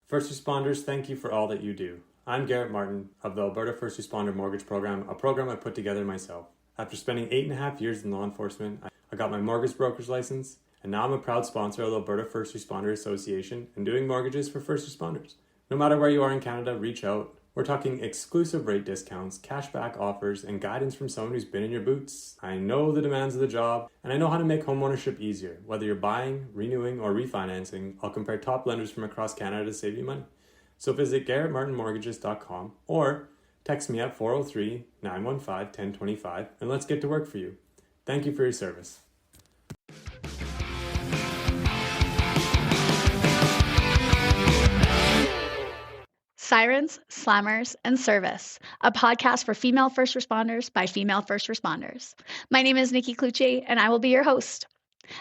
First responders, thank you for all that you do. I'm Garrett Martin of the Alberta First Responder Mortgage Program, a program I put together myself. After spending 8.5 years in law enforcement, I got my mortgage broker's license, and now I'm a proud sponsor of the Alberta First Responder Association and doing mortgages for first responders. No matter where you are in Canada, reach out. We're talking exclusive rate discounts, cashback offers, and guidance from someone who's been in your boots. I know the demands of the job, and I know how to make homeownership easier. Whether you're buying, renewing, or refinancing, I'll compare top lenders from across Canada to save you money. So visit garrettmartinmortgages.com or text me at 403-915-1025 and let's get to work for you. Thank you for your service. Sirens, Slammers, and Service, a podcast for female first responders by female first responders. My name is Nikki and I will be your host.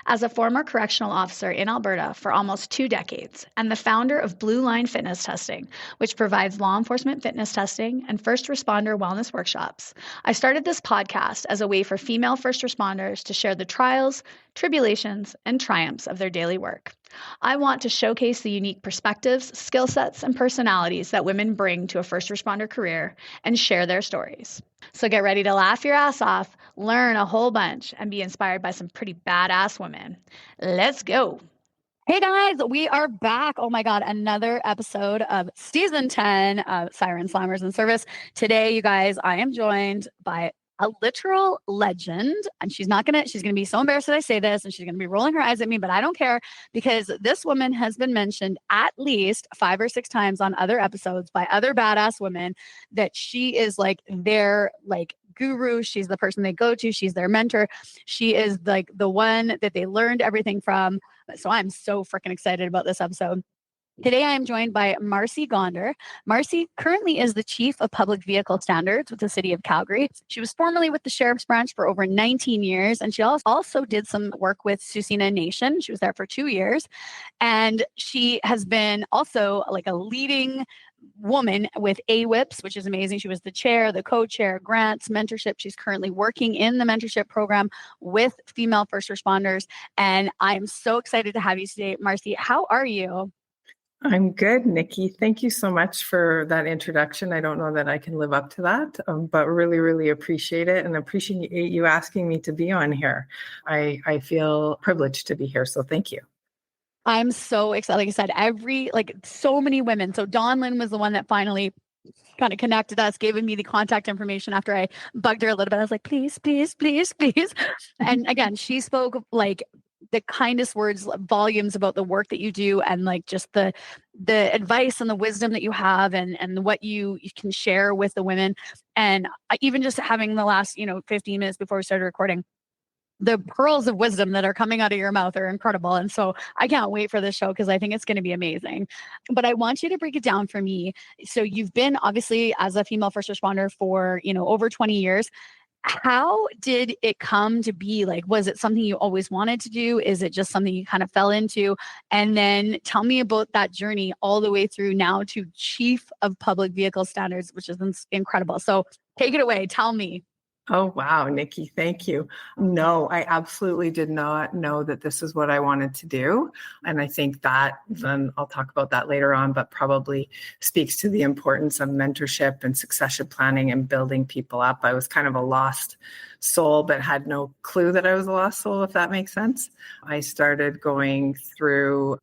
As a former correctional officer in Alberta for almost 2 decades and the founder of Blue Line Fitness Testing, which provides law enforcement fitness testing and first responder wellness workshops, I started this podcast as a way for female first responders to share the trials, tribulations, and triumphs of their daily work. I want to showcase the unique perspectives, skill sets, and personalities that women bring to a first responder career and share their stories. So get ready to laugh your ass off, learn a whole bunch, and be inspired by some pretty badass women. Let's go. Hey guys, we are back. Oh my God, another episode of season 10 of Sirens, Slammers, and Service. Today, you guys, I am joined by a literal legend, and she's gonna be so embarrassed that I say this, and she's gonna be rolling her eyes at me, but I don't care, because this woman has been mentioned at least 5 or 6 times on other episodes by other badass women, that she is like their guru. She's the person they go to. She's their mentor. She is like the one that they learned everything from. So I'm so freaking excited about this episode. Today, I am joined by Marci Gonder. Marci currently is the Chief of Public Vehicle Standards with the City of Calgary. She was formerly with the Sheriff's Branch for over 19 years, and she also did some work with Tsuut'ina Nation. She was there for 2 years, and she has been also like a leading woman with AWIPS, which is amazing. She was the chair, the co-chair, grants, mentorship. She's currently working in the mentorship program with female first responders, and I'm so excited to have you today, Marci. How are you? I'm good, Nikki. Thank you so much for that introduction. I don't know that I can live up to that, but really, really appreciate it and appreciate you asking me to be on here. I feel privileged to be here, so thank you. I'm so excited. Like I said, so many women. So Dawn Lynn was the one that finally kind of connected us, gave me the contact information after I bugged her a little bit. I was like, please, please, please, please. And again, she spoke like the kindest words, volumes about the work that you do, and like just the advice and the wisdom that you have, and what you can share with the women. And even just having the last 15 minutes before we started recording, the pearls of wisdom that are coming out of your mouth are incredible. And so I can't wait for this show, because I think it's going to be amazing. But I want you to break it down for me. So you've been obviously as a female first responder for over 20 years. How did it come to be? Like, was it something you always wanted to do? Is it just something you kind of fell into? And then tell me about that journey all the way through now to Chief of Public Vehicle Standards, which is incredible. So take it away. Tell me. Oh, wow, Nikki, thank you. No, I absolutely did not know that this is what I wanted to do. And I think that, then I'll talk about that later on, but probably speaks to the importance of mentorship and succession planning and building people up. I was kind of a lost soul, but had no clue that I was a lost soul, if that makes sense. I started going through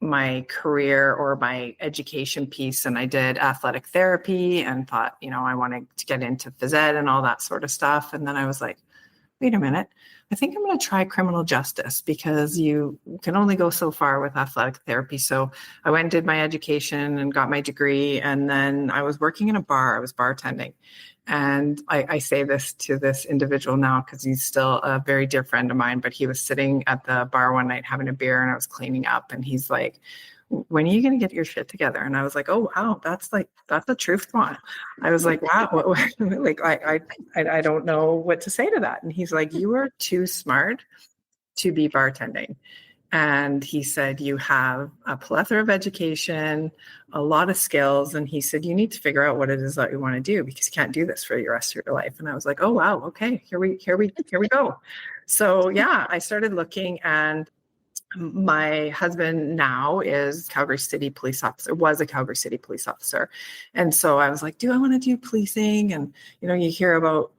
my career or my education piece, and I did athletic therapy and thought, I wanted to get into phys ed and all that sort of stuff. And then I was like, wait a minute, I think I'm going to try criminal justice, because you can only go so far with athletic therapy. So I went and did my education and got my degree. And then I was working in a bar. I was bartending. And I say this to this individual now because he's still a very dear friend of mine, but he was sitting at the bar one night having a beer, and I was cleaning up, and he's like, when are you going to get your shit together? And I was like, oh, wow, that's a truth one. I was like, wow, like, I don't know what to say to that. And he's like, you are too smart to be bartending. And he said, you have a plethora of education, a lot of skills. And he said, you need to figure out what it is that you want to do, because you can't do this for the rest of your life. And I was like, oh, wow. Okay, here we go. So yeah, I started looking, and My husband now is Calgary City police officer, was a Calgary City police officer. And so I was like, do I want to do policing? And, you hear about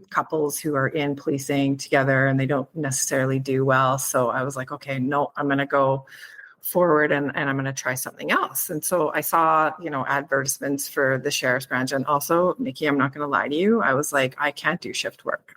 couples who are in policing together and they don't necessarily do well. So I was like, okay, no, I'm going to go forward and I'm going to try something else. And so I saw, advertisements for the sheriff's branch. And also, Nikki, I'm not going to lie to you. I was like, I can't do shift work.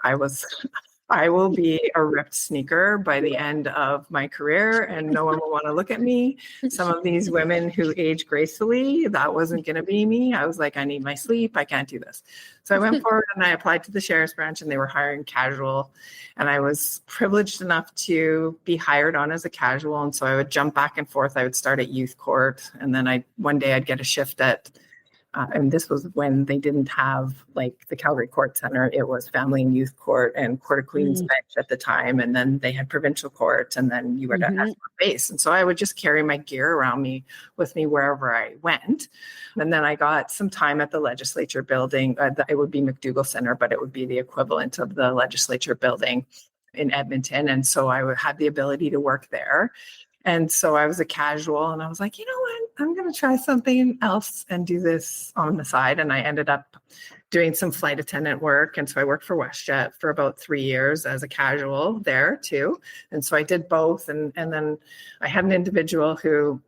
I will be a ripped sneaker by the end of my career and no one will want to look at me. Some of these women who age gracefully, that wasn't going to be me. I was like, I need my sleep. I can't do this. So I went forward and I applied to the sheriff's branch and they were hiring casual. And I was privileged enough to be hired on as a casual. And so I would jump back and forth. I would start at youth court. And then one day I'd get a shift at and this was when they didn't have like the Calgary Court Center. It was Family and Youth Court and Court of Queen's Bench at the time. And then they had provincial court and then you were at base. And so I would just carry my gear around with me wherever I went. And then I got some time at the legislature building. It would be McDougall Center, but it would be the equivalent of the legislature building in Edmonton. And so I would have the ability to work there. And so I was a casual and I was like, you know what, I'm going to try something else and do this on the side. And I ended up doing some flight attendant work. And so I worked for WestJet for about 3 years as a casual there too. And so I did both. And then I had an individual who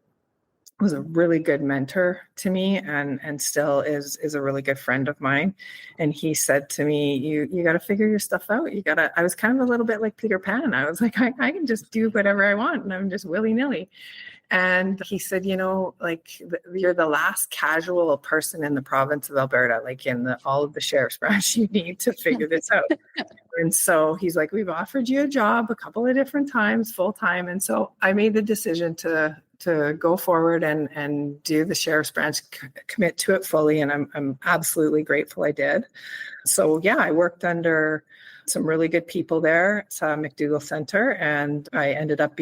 was a really good mentor to me and still is a really good friend of mine. And he said to me, you got to figure your stuff out. I was kind of a little bit like Peter Pan. I was like, I can just do whatever I want and I'm just willy-nilly. And he said, you're the last casual person in the province of Alberta, like in all of the sheriff's branch, you need to figure this out. And so he's like, we've offered you a job a couple of different times, full time. And so I made the decision to go forward and do the sheriff's branch, commit to it fully. And I'm absolutely grateful I did. So yeah, I worked under some really good people there at McDougall Center. And I ended up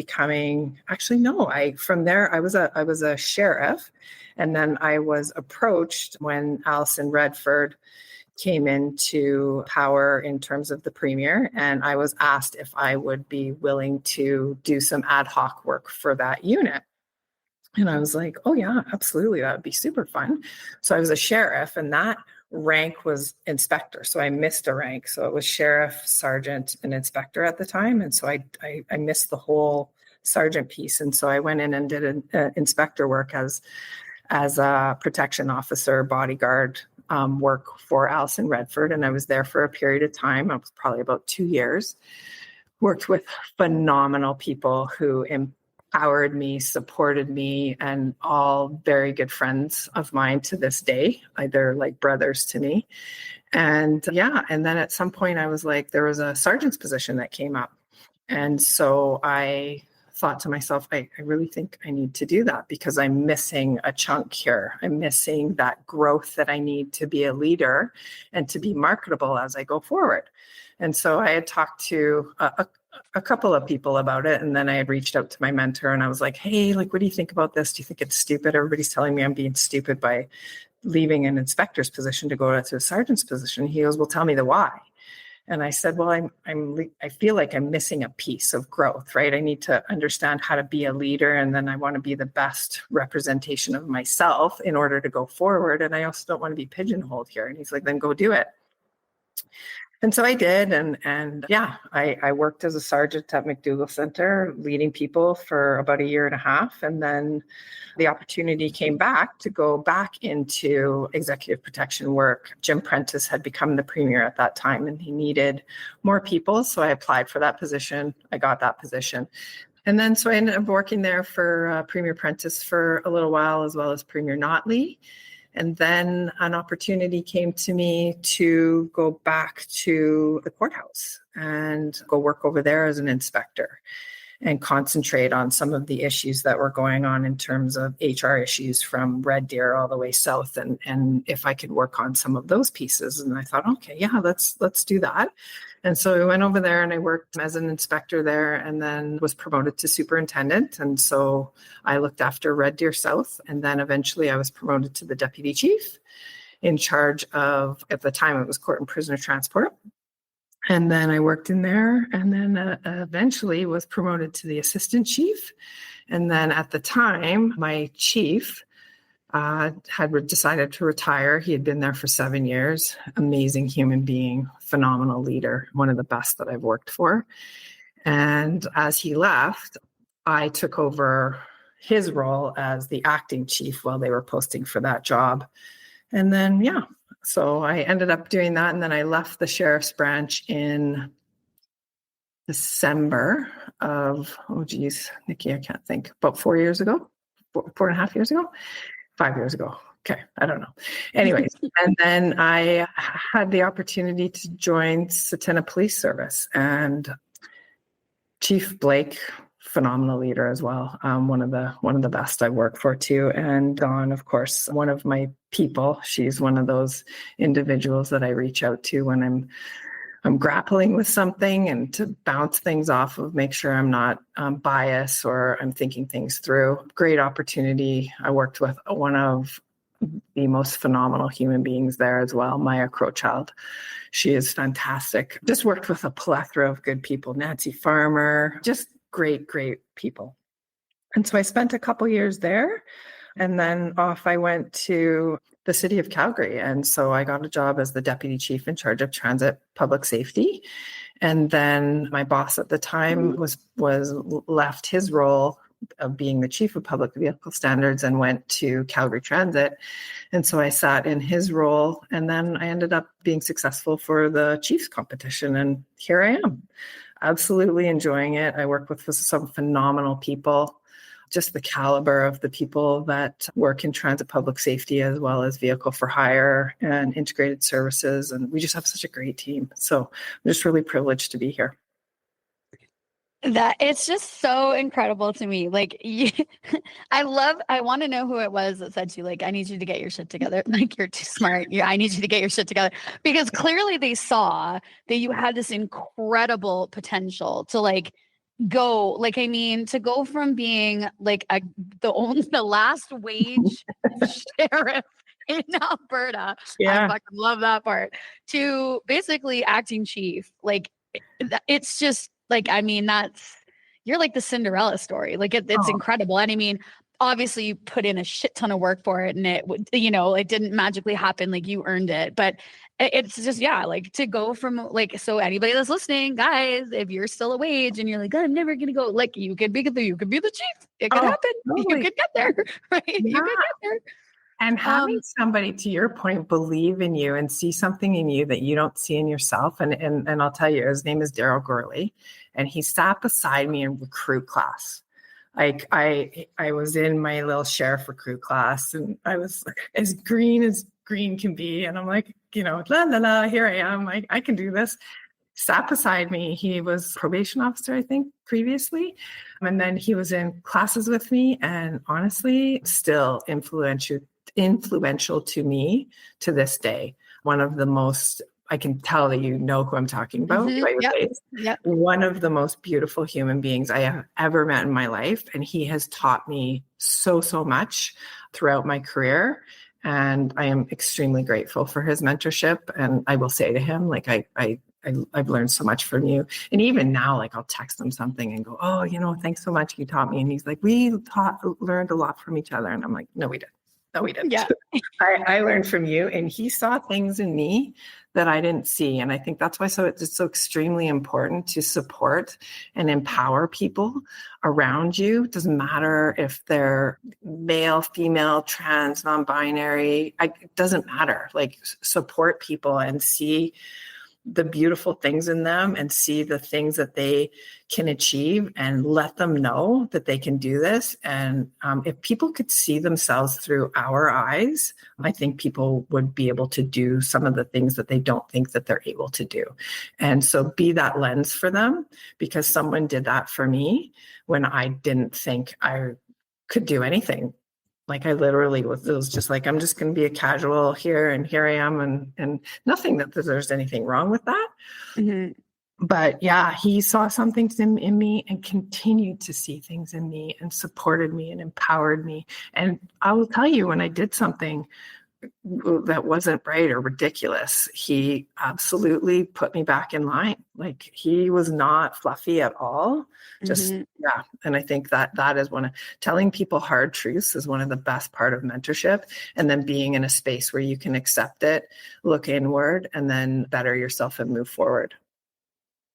from there, I was a sheriff. And then I was approached when Alison Redford came into power in terms of the premier. And I was asked if I would be willing to do some ad hoc work for that unit. And I was like, oh yeah, absolutely. That would be super fun. So I was a sheriff and that rank was inspector. So I missed a rank. So it was sheriff, sergeant, and inspector at the time. And so I missed the whole sergeant piece. And so I went in and did an inspector work as a protection officer, bodyguard work for Alison Redford. And I was there for a period of time. I was probably about 2 years. Worked with phenomenal people who empowered me, supported me, and all very good friends of mine to this day. They're like brothers to me. And and then at some point I was like, there was a sergeant's position that came up. And so I thought to myself, I really think I need to do that because I'm missing a chunk here. I'm missing that growth that I need to be a leader and to be marketable as I go forward. And so I had talked to a couple of people about it. And then I had reached out to my mentor and I was like, hey, what do you think about this? Do you think it's stupid? Everybody's telling me I'm being stupid by leaving an inspector's position to go to a sergeant's position. He goes, well, tell me the why. And I said, well, I feel like I'm missing a piece of growth, right? I need to understand how to be a leader. And then I want to be the best representation of myself in order to go forward. And I also don't want to be pigeonholed here. And he's like, then go do it. And so I did. And I worked as a sergeant at McDougall Center, leading people for about 1.5 years. And then the opportunity came back to go back into executive protection work. Jim Prentice had become the premier at that time and he needed more people. So I applied for that position. I got that position. And then so I ended up working there for Premier Prentice for a little while, as well as Premier Notley. And then an opportunity came to me to go back to the courthouse and go work over there as an inspector and concentrate on some of the issues that were going on in terms of HR issues from Red Deer all the way south. And if I could work on some of those pieces. And I thought, okay, yeah, let's do that. And so I went over there and I worked as an inspector there and then was promoted to superintendent. And so I looked after Red Deer South. And then eventually I was promoted to the deputy chief in charge of, at the time it was court and prisoner transport. And then I worked in there, and then eventually was promoted to the assistant chief. And then at the time, my chief had decided to retire. He had been there for 7 years. Amazing human being, phenomenal leader, one of the best that I've worked for. And as he left, I took over his role as the acting chief while they were posting for that job. And then, so I ended up doing that. And then I left the sheriff's branch in December of, Nikki, I can't think, about 4 years ago, 4.5 years ago, 5 years ago. Okay, I don't know. Anyways, and then I had the opportunity to join Tsuut'ina Police Service, and Chief Blake, phenomenal leader as well. One of the best I've worked for too. And Dawn, of course, one of my people. She's one of those individuals that I reach out to when I'm grappling with something, and to bounce things off of, make sure I'm not biased or I'm thinking things through. Great opportunity. I worked with one of the most phenomenal human beings there as well, Maya Crowchild. She is fantastic. Just worked with a plethora of good people. Nancy Farmer, just great people. And so I spent a couple years there, and then off I went to the City of Calgary. And so I got a job as the deputy chief in charge of transit public safety. And then my boss at the time was left his role of being the chief of public vehicle standards and went to Calgary Transit. And so I sat in his role, and then I ended up being successful for the chief's competition. And here I am, absolutely enjoying it. I work with some phenomenal people, just the caliber of the people that work in transit public safety, as well as vehicle for hire and integrated services. And we just have such a great team. So I'm just really privileged to be here. That it's just so incredible to me. Like, I want to know who it was that said to you, like, I need you to get your shit together. Like, you're too smart. I need you to get your shit together, because clearly they saw that you had this incredible potential to go, to go from being like the last wage sheriff in Alberta. Yeah. I fucking love that part, to basically acting chief. Like, it's just you're like the Cinderella story. Like, it's incredible. And I mean, obviously you put in a shit ton of work for it, and it didn't magically happen. Like, you earned it, but it's just, to go from so anybody that's listening, guys, if you're still a wage and you're like, I'm never going to go, you could be the chief. It could happen. Totally. You could get there, right? Yeah. You could get there. And having somebody, to your point, believe in you and see something in you that you don't see in yourself. And I'll tell you, his name is Daryl Gorley, and he sat beside me in recruit class. Like, I was in my little sheriff recruit class, and I was as green can be. And I'm like, la, la, la, here I am. I can do this. Sat beside me. He was probation officer, I think, previously. And then he was in classes with me, and honestly, still influential to me to this day. One of the most, I can tell that you know who I'm talking about. Yep. One of the most beautiful human beings I have ever met in my life. And he has taught me so much throughout my career. And I am extremely grateful for his mentorship. And I will say to him, I've learned so much from you. And even now, I'll text him something and go, thanks so much. You taught me. And he's like, we learned a lot from each other. And I'm like, no, we didn't. Yeah. I learned from you, and he saw things in me that I didn't see. And I think that's why it's so extremely important to support and empower people around you. It doesn't matter if they're male, female, trans, non-binary. It doesn't matter. Support people and see the beautiful things in them, and see the things that they can achieve, and let them know that they can do this. And if people could see themselves through our eyes, I think people would be able to do some of the things that they don't think that they're able to do. And so be that lens for them, because someone did that for me when I didn't think I could do anything. I literally was just I'm just going to be a casual here, and here I am, and nothing that there's anything wrong with that. Mm-hmm. But yeah, he saw something in me, and continued to see things in me, and supported me and empowered me. And I will tell you, when I did something that wasn't right or ridiculous, he absolutely put me back in line. Like, he was not fluffy at all. Just, yeah. And I think that is telling people hard truths is one of the best part of mentorship. And then being in a space where you can accept it, look inward, and then better yourself and move forward.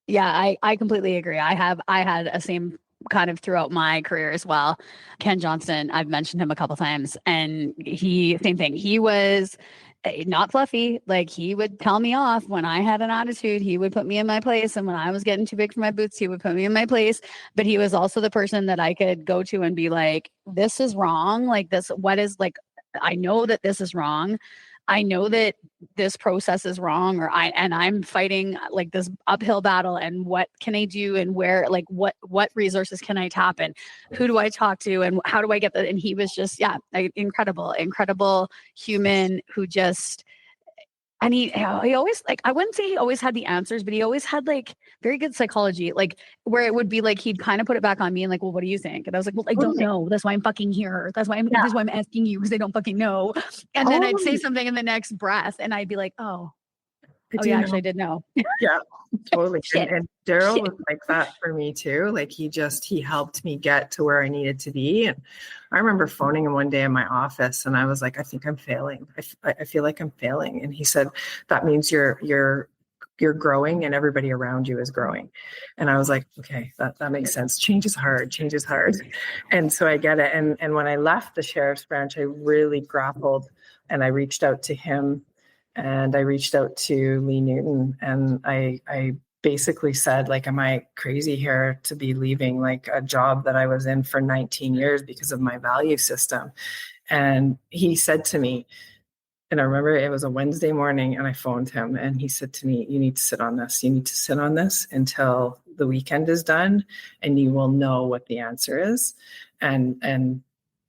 Yeah, I completely agree. I had a same kind of throughout my career as well. Ken Johnston, I've mentioned him a couple times, and same thing. He was not fluffy. Like, he would tell me off when I had an attitude. He would put me in my place, and when I was getting too big for my boots, he would put me in my place. But he was also the person that I could go to and be like, "This is wrong. Like, this, what is like? I know that this is wrong. I know that this process is wrong, I'm fighting like this uphill battle, and what can I do, and where, like, what resources can I tap, and who do I talk to, and how do I get that?" And he was just, incredible human who just, and he always, like, I wouldn't say he always had the answers, but he always had like very good psychology, like, where it would be like, he'd kind of put it back on me and like, "Well, what do you think?" And I was like, "Well, I don't know. That's why I'm fucking here. That's why I'm asking you, because I don't fucking know." And then I'd say something in the next breath and I'd be like, "Oh yeah, actually I did know." Yeah, totally. And Daryl was like that for me too. Like, he helped me get to where I needed to be. And I remember phoning him one day in my office, and I was like, "I think I'm failing. I feel like I'm failing." And he said, "That means you're growing, and everybody around you is growing." And I was like, "Okay, that makes sense. Change is hard. And so I get it. And when I left the sheriff's branch, I really grappled, and I reached out to him, and I reached out to Lee Newton, and I basically said, like, "Am I crazy here to be leaving like a job that I was in for 19 years because of my value system?" And he said to me, and I remember it was a Wednesday morning, and I phoned him, and he said to me, "You need to sit on this. You need to sit on this until the weekend is done, and you will know what the answer is." And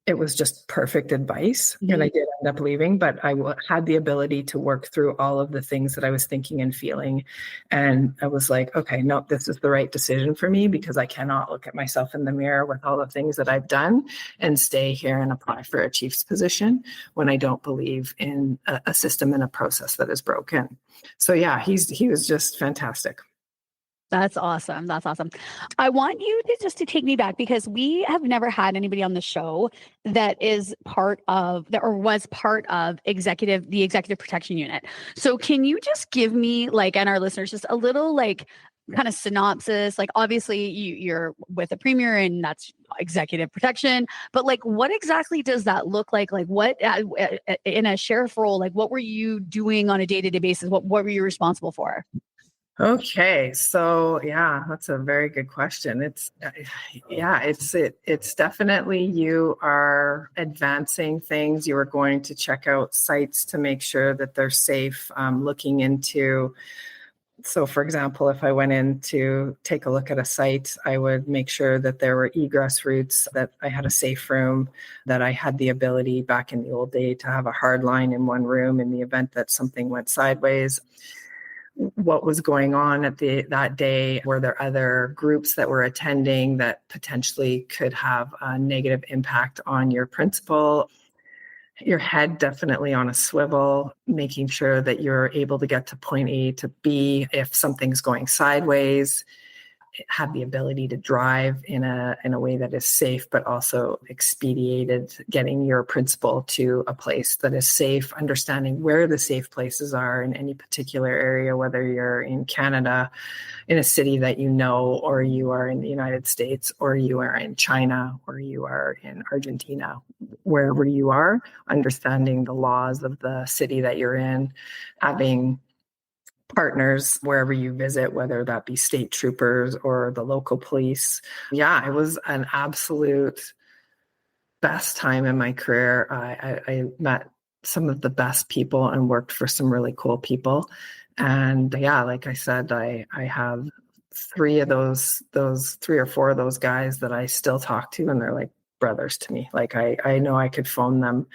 it was just perfect advice. And I did end up leaving, but I had the ability to work through all of the things that I was thinking and feeling. And I was like, "Okay, no, this is the right decision for me, because I cannot look at myself in the mirror with all the things that I've done and stay here and apply for a chief's position when I don't believe in a system and a process that is broken." So yeah, he was just fantastic. That's awesome. I want you to take me back, because we have never had anybody on the show that is part of that, or was part of the executive protection unit. So can you just give me, like, and our listeners, just a little, like, kind of synopsis? Like, obviously you're with a premier, and that's executive protection, but like, what exactly does that look like? Like, what in a sheriff role, like, what were you doing on a day-to-day basis? What were you responsible for? Okay, so yeah, that's a very good question. It's definitely, you are advancing things. You are going to check out sites to make sure that they're safe. Looking into, so for example, if I went in to take a look at a site, I would make sure that there were egress routes, that I had a safe room, that I had the ability back in the old day to have a hard line in one room in the event that something went sideways. What was going on at that day? Were there other groups that were attending that potentially could have a negative impact on your principal? Your head definitely on a swivel, making sure that you're able to get to point A to B if something's going sideways. Have the ability to drive in a way that is safe, but also expedited getting your principal to a place that is safe, understanding where the safe places are in any particular area, whether you're in Canada, in a city that you know, or you are in the United States, or you are in China, or you are in Argentina, wherever you are, understanding the laws of the city that you're in, having partners wherever you visit, whether that be state troopers or the local police. Yeah, it was an absolute best time in my career. I met some of the best people and worked for some really cool people. And yeah, like I said, I have three or four of those guys that I still talk to, and they're like brothers to me. Like, I know I could phone them.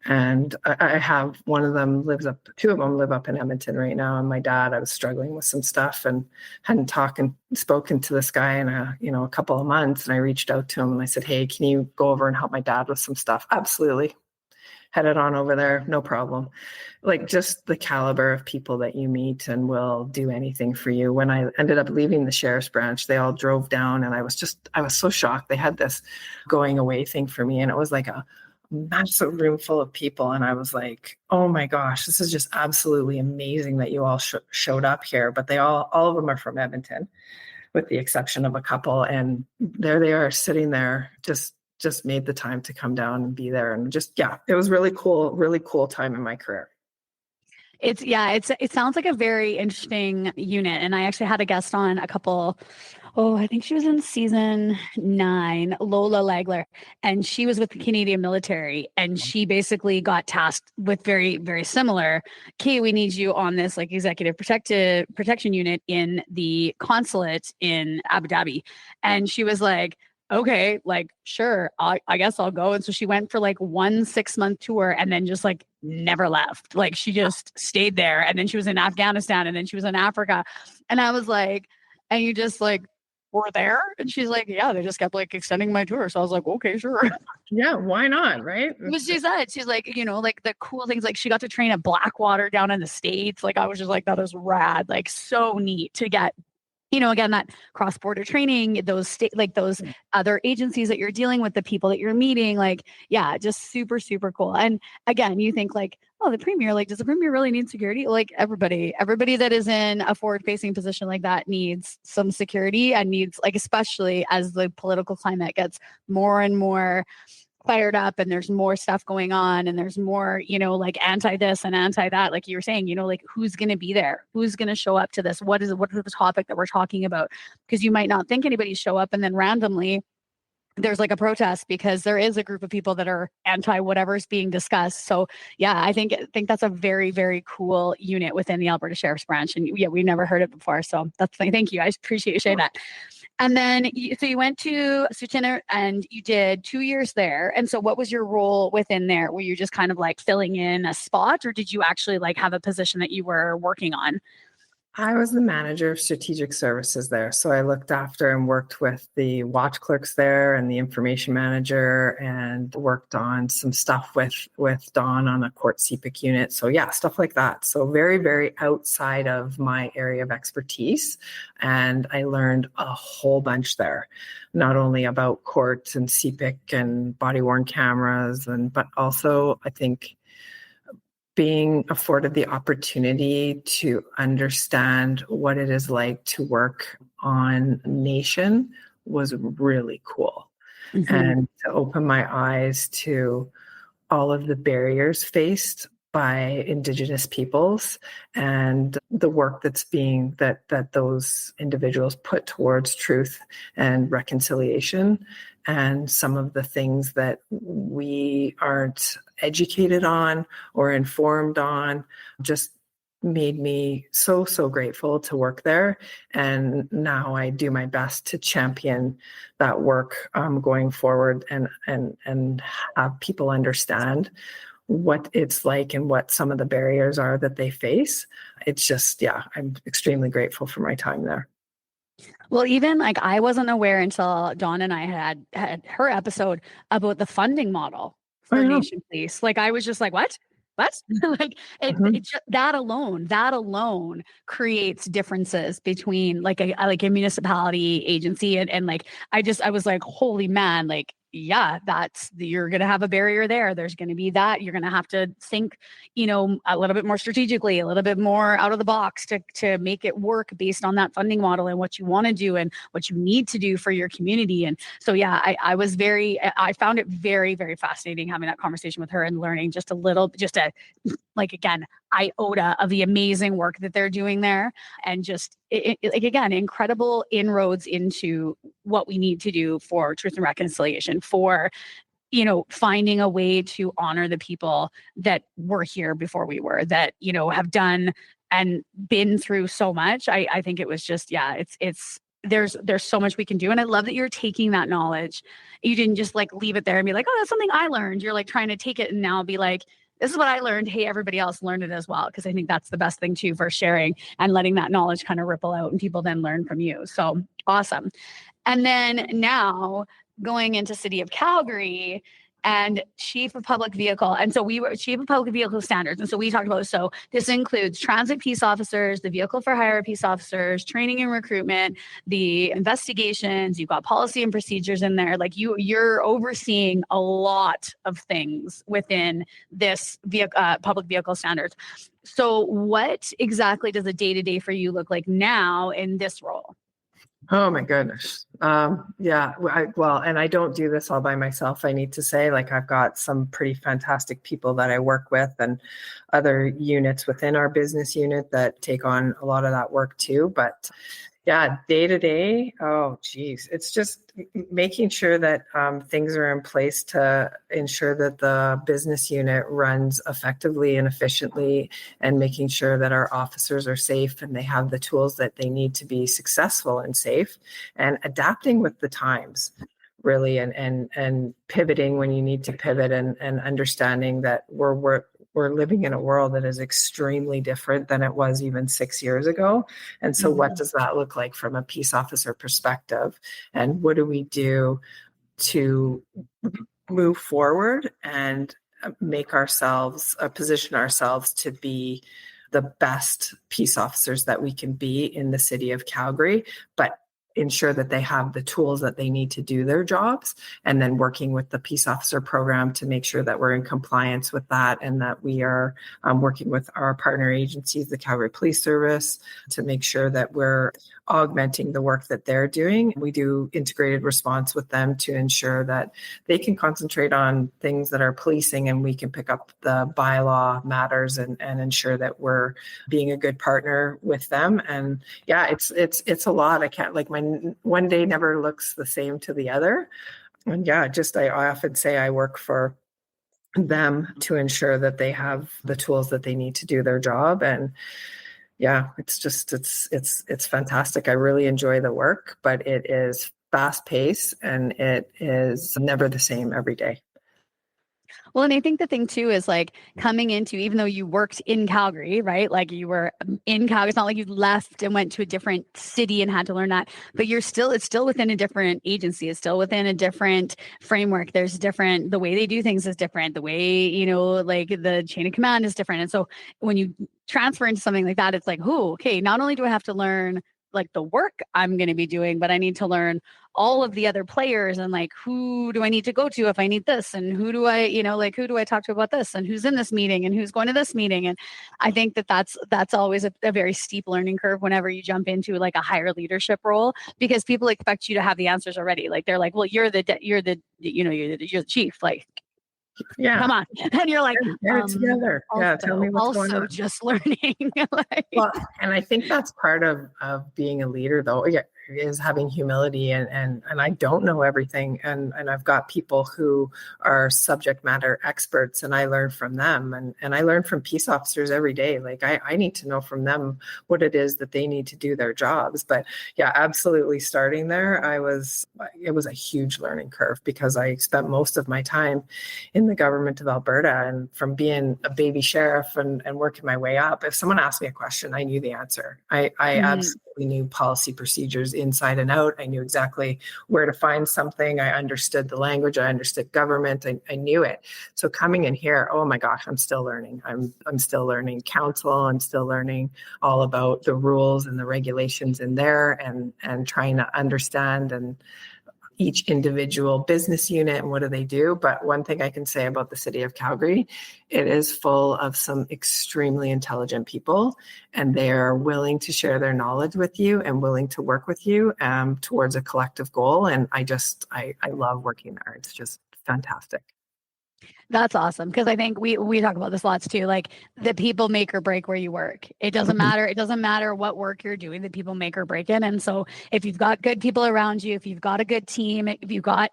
And I have two of them live up in Edmonton right now. And my dad, I was struggling with some stuff and hadn't spoken to this guy in a couple of months. And I reached out to him and I said, "Hey, can you go over and help my dad with some stuff?" "Absolutely." headed on over there, no problem. Like just the caliber of people that you meet and will do anything for you. When I ended up leaving the sheriff's branch, they all drove down and I was so shocked. They had this going away thing for me and it was like a massive room full of people. And I was like, oh my gosh, this is just absolutely amazing that you all showed up here. But all of them are from Edmonton, with the exception of a couple. And there they are sitting there, just made the time to come down and be there. And it was really cool time in my career. It sounds like a very interesting unit. And I actually had a guest on I think she was in season 9, Lola Lagler, and she was with the Canadian military. And she basically got tasked with very, very similar, okay, we need you on this like executive protection unit in the consulate in Abu Dhabi. And she was like, okay, like, sure, I guess I'll go. And so she went for like 1 6-month tour and then just like never left. Like she just stayed there. And then she was in Afghanistan and then she was in Africa. And I was like, and you just like were there? And she's like, yeah, they just kept like extending my tour. So I was like, okay, sure. Yeah, why not? Right. But she said, she's like, like the cool things, like she got to train at Blackwater down in the States. Like I was just like, that is rad. Like so neat to get, again, that cross-border training, those other agencies that you're dealing with, the people that you're meeting, like, yeah, just super, super cool. And again, you think like, oh, the premier, like, does the premier really need security? Like everybody that is in a forward-facing position like that needs some security and needs, like, especially as the political climate gets more and more fired up and there's more stuff going on and there's more, like anti this and anti that, like you were saying, like who's going to be there? Who's going to show up to this? What is the topic that we're talking about? Because you might not think anybody show up and then randomly there's like a protest because there is a group of people that are anti whatever's being discussed. So yeah, I think that's a very, very cool unit within the Alberta Sheriff's Branch. And yeah, we've never heard it before. So thank you. I appreciate you sharing that. And then, so you went to Tsuut'ina and you did 2 years there. And so what was your role within there? Were you just kind of like filling in a spot or did you actually like have a position that you were working on? I was the manager of strategic services there. So I looked after and worked with the watch clerks there and the information manager and worked on some stuff with Dawn on a court CPIC unit. So yeah, stuff like that. So very, very outside of my area of expertise. And I learned a whole bunch there, not only about courts and CPIC and body worn cameras, but also I think being afforded the opportunity to understand what it is like to work on Nation was really cool. Mm-hmm. And to open my eyes to all of the barriers faced by Indigenous peoples and the work that those individuals put towards truth and reconciliation, and some of the things that we aren't educated on or informed on just made me so grateful to work there. And now I do my best to champion that work going forward and have people understand what it's like and what some of the barriers are that they face. It's just, yeah, I'm extremely grateful for my time there. Well, even like I wasn't aware until Dawn and I had her episode about the funding model for Nation Police. Like I was just like, what? Like that alone creates differences between like a municipality agency and like I was like, holy man, like yeah, you're going to have a barrier there. There's going to be that. You're going to have to think, a little bit more strategically, a little bit more out of the box to make it work based on that funding model and what you want to do and what you need to do for your community. And so, yeah, I found it very, very fascinating having that conversation with her and learning just a iota of the amazing work that they're doing there. And just incredible inroads into what we need to do for truth and reconciliation, for finding a way to honor the people that were here before we were, that have done and been through so much. I think it was just, there's so much we can do. And I love that you're taking that knowledge. You didn't just like leave it there and be like, oh, that's something I learned. You're like trying to take it and now be like, this is what I learned. Hey, everybody else learned it as well. Because I think that's the best thing too, for sharing and letting that knowledge kind of ripple out and people then learn from you. So awesome. And then now going into City of Calgary and chief of public vehicle. And so we were chief of public vehicle standards. And so we talked about, so this includes transit peace officers, the vehicle for hire peace officers, training and recruitment, the investigations, you've got policy and procedures in there. Like you're overseeing a lot of things within this public vehicle standards. So what exactly does a day-to-day for you look like now in this role? Oh my goodness. Yeah. And I don't do this all by myself. I need to say, like, I've got some pretty fantastic people that I work with and other units within our business unit that take on a lot of that work too. But yeah, day to day, oh geez, it's just making sure that things are in place to ensure that the business unit runs effectively and efficiently, and making sure that our officers are safe and they have the tools that they need to be successful and safe, and adapting with the times, really, and pivoting when you need to pivot, and understanding that we're living in a world that is extremely different than it was even 6 years ago. And so what does that look like from a peace officer perspective? And what do we do to move forward and make ourselves, position ourselves to be the best peace officers that we can be in the city of Calgary, but ensure that they have the tools that they need to do their jobs, and then working with the peace officer program to make sure that we're in compliance with that, and that we are working with our partner agencies, the Calgary Police Service, to make sure that we're augmenting the work that they're doing. We do integrated response with them to ensure that they can concentrate on things that are policing, and we can pick up the bylaw matters and ensure that we're being a good partner with them. And yeah, it's a lot. I can't, like, my one day never looks the same to the other. And yeah, I often say I work for them to ensure that they have the tools that they need to do their job. And yeah, it's fantastic. I really enjoy the work, but it is fast paced and it is never the same every day. Well, and I think the thing too is, like, coming into, even though you worked in Calgary, right? Like, you were in Calgary. It's not like you left and went to a different city and had to learn that, but it's still within a different agency. It's still within a different framework. The way they do things is different. The way, like, the chain of command is different. And so when you transfer into something like that, it's like, okay, not only do I have to learn like the work I'm going to be doing, but I need to learn all of the other players, and like, who do I need to go to if I need this, and who do I talk to about this, and who's in this meeting and who's going to this meeting. And I think that's always a very steep learning curve whenever you jump into like a higher leadership role, because people expect you to have the answers already. Like, they're like, well, you're the chief, like, yeah, come on. And you're like, get it together. Yeah, tell me what's going on. Just learning. Well, and I think that's part of being a leader, though, is having humility, and I don't know everything, and I've got people who are subject matter experts, and I learn from them, and I learn from peace officers every day. Like, I need to know from them what it is that they need to do their jobs. But yeah, absolutely, starting there, it was a huge learning curve, because I spent most of my time in the government of Alberta, and from being a baby sheriff and working my way up, if someone asked me a question, I knew the answer. I absolutely knew policy procedures inside and out. I knew exactly where to find something. I understood the language. I understood government. I knew it. So coming in here, oh my gosh, I'm still learning. I'm still learning council. I'm still learning all about the rules and the regulations in there, and trying to understand and each individual business unit and what do they do. But one thing I can say about the city of Calgary, it is full of some extremely intelligent people, and they are willing to share their knowledge with you and willing to work with you towards a collective goal. And I love working there. It's just fantastic. That's awesome. Because I think we talk about this lots too. Like, the people make or break where you work. It doesn't matter. It doesn't matter what work you're doing, the people make or break it. And so if you've got good people around you, if you've got a good team, if you've got,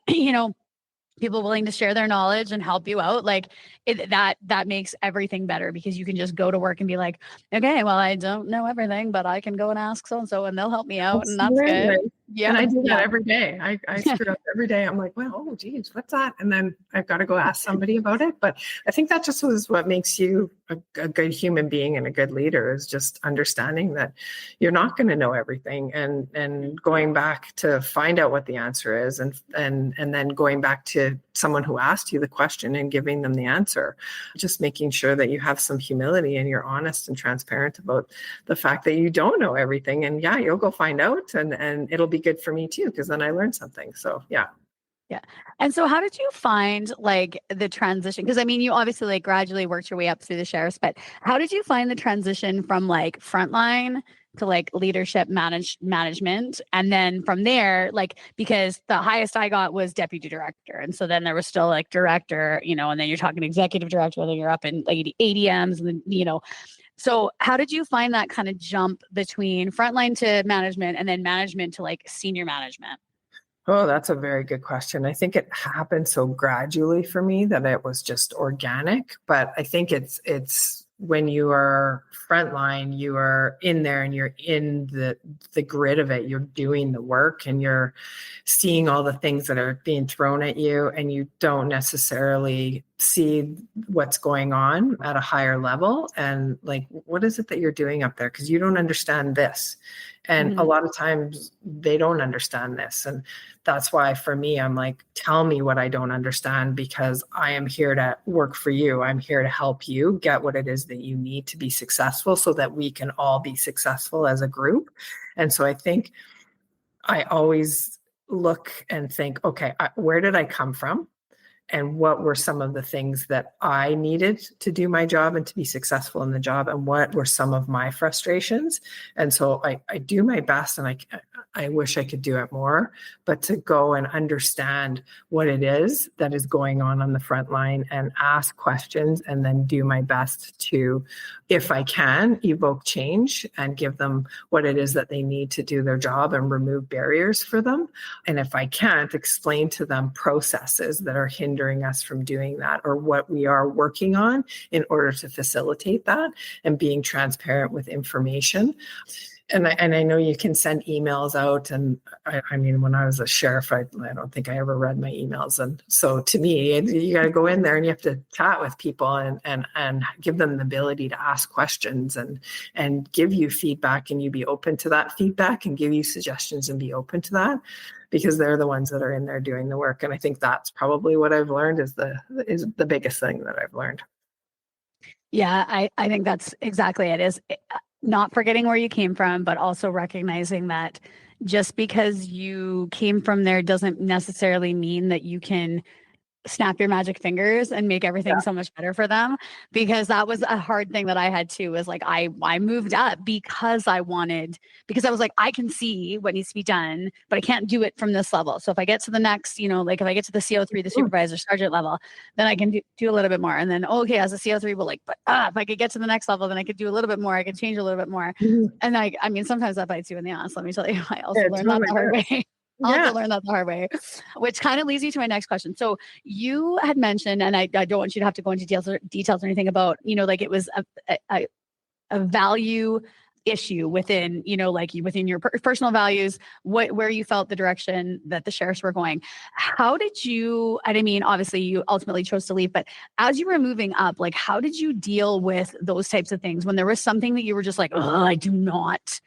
people willing to share their knowledge and help you out, like, that makes everything better, because you can just go to work and be like, okay, well, I don't know everything, but I can go and ask so-and-so and they'll help me out. And that's good. Yeah. And I do that every day. I screw up every day. I'm like, well, oh geez, what's that? And then I've got to go ask somebody about it. But I think that just was what makes you a good human being and a good leader is just understanding that you're not going to know everything, and going back to find out what the answer is, and then going back to someone who asked you the question and giving them the answer. Just making sure that you have some humility and you're honest and transparent about the fact that you don't know everything. And yeah, you'll go find out, and it'll be good for me too, because then I learned something. So yeah. Yeah. And so how did you find like the transition? Because I mean, you obviously like gradually worked your way up through the sheriffs, but how did you find the transition from like frontline to like leadership management? And then from there, like, because the highest I got was deputy director. And so then there was still like director, and then you're talking executive director, and then you're up in like ADMs and then, so how did you find that kind of jump between frontline to management and then management to like senior management? Oh, that's a very good question. I think it happened so gradually for me that it was just organic. But I think it's when you are frontline, you are in there and you're in the grid of it. You're doing the work and you're seeing all the things that are being thrown at you, and you don't necessarily see what's going on at a higher level. And like, what is it that you're doing up there? Because you don't understand this. And a lot of times they don't understand this. And that's why for me, I'm like, tell me what I don't understand, because I am here to work for you. I'm here to help you get what it is that you need to be successful, so that we can all be successful as a group. And so I think I always look and think, okay, where did I come from? And what were some of the things that I needed to do my job and to be successful in the job? And what were some of my frustrations? And so I do my best, and I wish I could do it more, but to go and understand what it is that is going on the front line, and ask questions, and then do my best to, if I can, evoke change and give them what it is that they need to do their job and remove barriers for them. And if I can't, explain to them processes that are hindering us from doing that, or what we are working on in order to facilitate that, and being transparent with information. And I know you can send emails out, and I mean, when I was a sheriff, I don't think I ever read my emails. And so to me, you got to go in there and you have to chat with people and give them the ability to ask questions and give you feedback, and you be open to that feedback, and give you suggestions and be open to that, because they're the ones that are in there doing the work. And I think that's probably what I've learned is the biggest thing that I've learned. Yeah, I think that's exactly it. Is not forgetting where you came from, but also recognizing that just because you came from there doesn't necessarily mean that you can snap your magic fingers and make everything so much better for them. Because that was a hard thing that I had too, was like, I moved up because I was like, I can see what needs to be done, but I can't do it from this level. So if I get to the next, like if I get to the CO3, the supervisor sergeant level, then I can do a little bit more. And then, okay, as a CO3, but if I could get to the next level, then I could do a little bit more. I could change a little bit more. And I mean, sometimes that bites you in the ass. Let me tell you, I also learned that the hard way. Also learned that the hard way, which kind of leads you to my next question. So you had mentioned, and I don't want you to have to go into details or anything about, like it was a value issue within, within your personal values, where you felt the direction that the sheriffs were going. How did you, and I mean, obviously you ultimately chose to leave, but as you were moving up, like, how did you deal with those types of things when there was something that you were just like, oh, I do not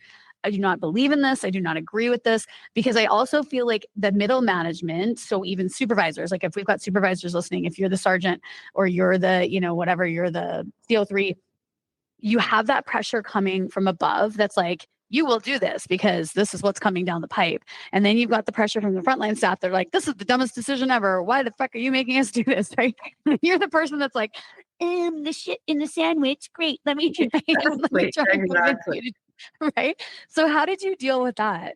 believe in this. I do not agree with this, because I also feel like the middle management, so even supervisors, like if we've got supervisors listening, if you're the sergeant or you're the, whatever, you're the CO3, you have that pressure coming from above that's like, you will do this because this is what's coming down the pipe. And then you've got the pressure from the frontline staff. They're like, this is the dumbest decision ever. Why the fuck are you making us do this? Right? You're the person that's like, the shit in the sandwich. Great. Let me try and convince you. Right. So how did you deal with that?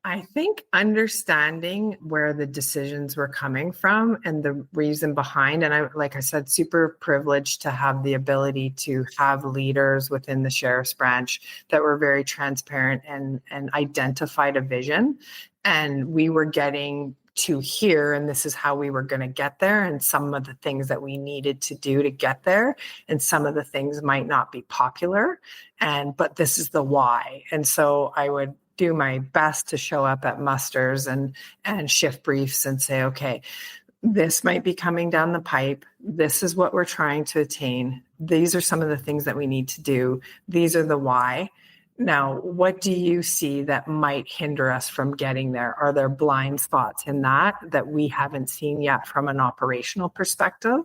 I think understanding where the decisions were coming from and the reason behind, and like I said, super privileged to have the ability to have leaders within the sheriff's branch that were very transparent and identified a vision. And we were getting to here, and this is how we were going to get there, and some of the things that we needed to do to get there, and some of the things might not be popular, but this is the why. And so I would do my best to show up at musters and shift briefs and say, okay, this might be coming down the pipe. This is what we're trying to attain. These are some of the things that we need to do. These are the why. Now, what do you see that might hinder us from getting there? Are there blind spots in that we haven't seen yet from an operational perspective?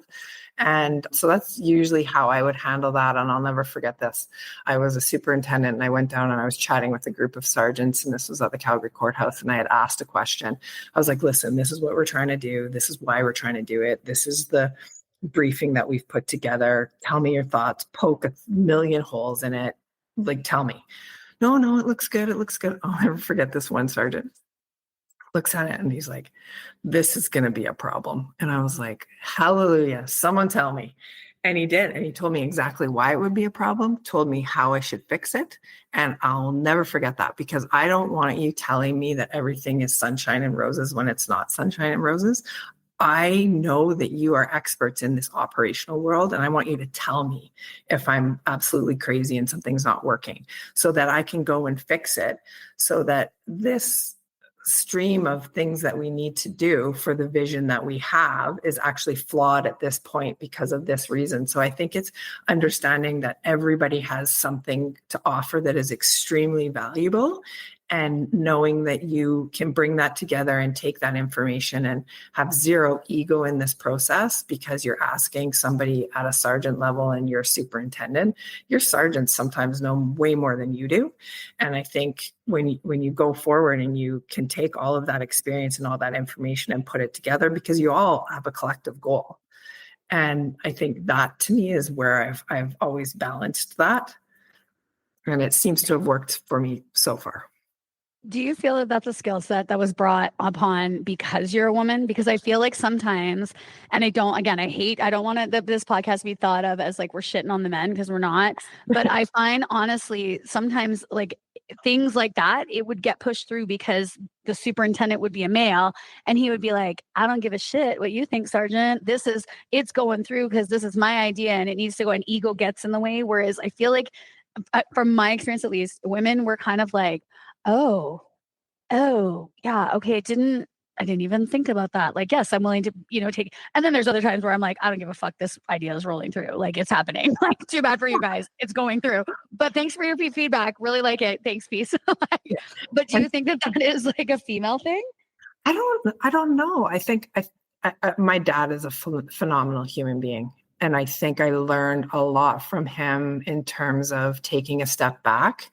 And so that's usually how I would handle that. And I'll never forget this. I was a superintendent and I went down and I was chatting with a group of sergeants, and this was at the Calgary courthouse. And I had asked a question. I was like, listen, this is what we're trying to do. This is why we're trying to do it. This is the briefing that we've put together. Tell me your thoughts, poke a million holes in it. Like, tell me. No, it looks good. It looks good. I'll never forget this one sergeant looks at it and he's like, this is going to be a problem. And I was like, hallelujah, someone tell me. And he did. And he told me exactly why it would be a problem, told me how I should fix it. And I'll never forget that, because I don't want you telling me that everything is sunshine and roses when it's not sunshine and roses. I know that you are experts in this operational world, and I want you to tell me if I'm absolutely crazy and something's not working, so that I can go and fix it, so that this stream of things that we need to do for the vision that we have is actually flawed at this point because of this reason. So I think it's understanding that everybody has something to offer that is extremely valuable, and knowing that you can bring that together and take that information and have zero ego in this process, because you're asking somebody at a sergeant level and you're a superintendent. Your sergeants sometimes know way more than you do. And I think when you go forward and you can take all of that experience and all that information and put it together, because you all have a collective goal. And I think that, to me, is where I've always balanced that. And it seems to have worked for me so far. Do you feel that that's a skill set that was brought upon because you're a woman? Because I feel like sometimes, and I don't want this podcast to be thought of as like we're shitting on the men, because we're not. But I find, honestly, sometimes like things like that, it would get pushed through because the superintendent would be a male and he would be like, I don't give a shit what you think, Sergeant. It's going through because this is my idea and it needs to go, and ego gets in the way. Whereas I feel like, from my experience at least, women were kind of like, oh, yeah, okay, I didn't even think about that. Like, yes, I'm willing to, take. And then there's other times where I'm like, I don't give a fuck. This idea is rolling through. Like, it's happening. Like, too bad for you guys. It's going through. But thanks for your feedback. Really like it. Thanks, peace. But do you think that is like a female thing? I don't know. I think my dad is a phenomenal human being. And I think I learned a lot from him in terms of taking a step back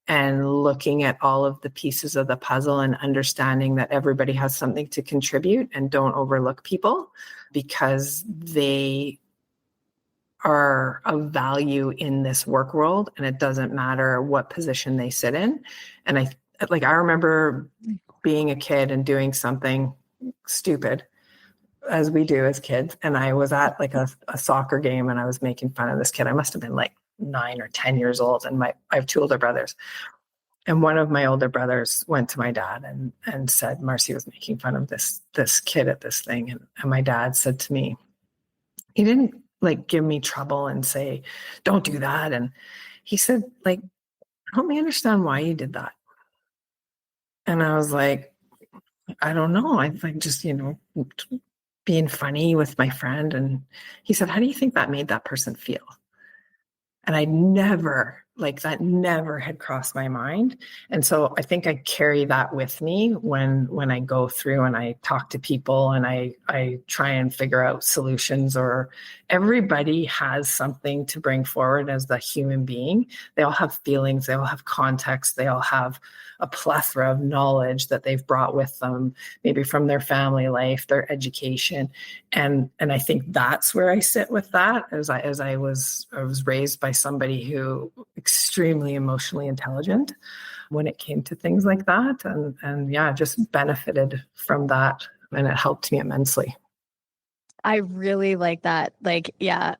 and looking at all of the pieces of the puzzle and understanding that everybody has something to contribute, and don't overlook people because they are of value in this work world, and it doesn't matter what position they sit in. And I remember being a kid and doing something stupid, as we do as kids. And I was at like a soccer game and I was making fun of this kid. I must have been like 9 or 10 years old. And I have 2 older brothers. And one of my older brothers went to my dad and said, Marci was making fun of this kid at this thing. And my dad said to me, he didn't like give me trouble and say, don't do that. And he said, like, help me understand why you did that. And I was like, I don't know. I think just, being funny with my friend. And he said, how do you think that made that person feel? And I that never had crossed my mind. And so I think I carry that with me when I go through and I talk to people and I try and figure out solutions. Or everybody has something to bring forward as the human being. They all have feelings, they all have context, they all have a plethora of knowledge that they've brought with them, maybe from their family life, their education. And I think that's where I sit with that, as I was raised by somebody who extremely emotionally intelligent when it came to things like that. And yeah, just benefited from that. And it helped me immensely. I really like that. Like, yeah,